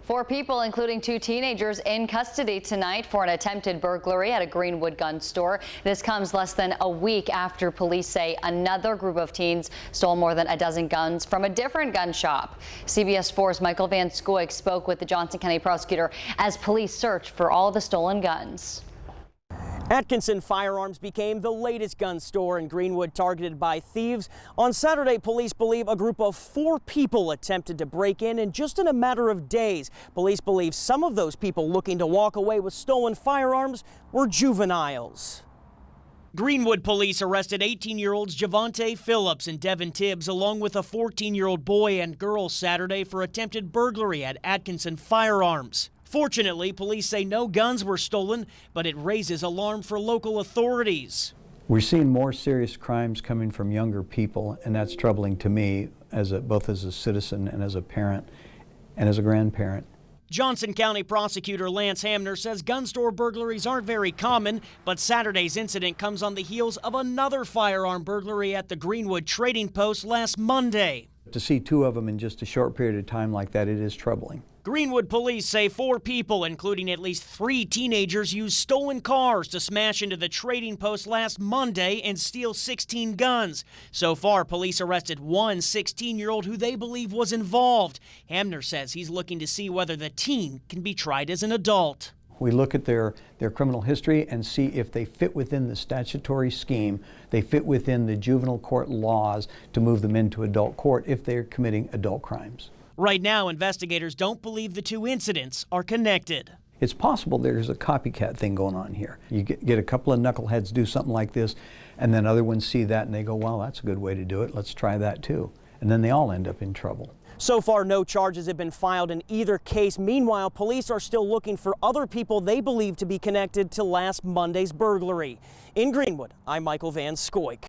Four people, including two teenagers, in custody tonight for an attempted burglary at a Greenwood gun store. This comes less than a week after police say another group of teens stole more than a dozen guns from a different gun shop. CBS 4's Michael Van Scoik spoke with the Johnson County prosecutor as police search for all the stolen guns. Atkinson Firearms became the latest gun store in Greenwood targeted by thieves. On Saturday, police believe a group of four people attempted to break in, and just in a matter of days, police believe some of those people looking to walk away with stolen firearms were juveniles. Greenwood police arrested 18-year-olds Javante Phillips and Devin Tibbs along with a 14-year-old boy and girl Saturday for attempted burglary at Atkinson Firearms. Fortunately, police say no guns were stolen, but it raises alarm for local authorities. We're seeing more serious crimes coming from younger people, and that's troubling to me both as a citizen and as a parent and as a grandparent. Johnson County prosecutor Lance Hamner says gun store burglaries aren't very common, but Saturday's incident comes on the heels of another firearm burglary at the Greenwood Trading Post last Monday. To see two of them in just a short period of time like that, it is troubling. Greenwood police say four people, including at least three teenagers, used stolen cars to smash into the Trading Post last Monday and steal 16 guns. So far, police arrested one 16-year-old who they believe was involved. Hamner says he's looking to see whether the teen can be tried as an adult. We look at their criminal history and see if they fit within the statutory scheme, they fit within the juvenile court laws to move them into adult court if they're committing adult crimes. Right now, investigators don't believe the two incidents are connected. It's possible there's a copycat thing going on here. You get a couple of knuckleheads do something like this, and then other ones see that and they go, well, that's a good way to do it. Let's try that too. And then they all end up in trouble. So far, no charges have been filed in either case. Meanwhile, police are still looking for other people they believe to be connected to last Monday's burglary. In Greenwood, I'm Michael Van Scoik.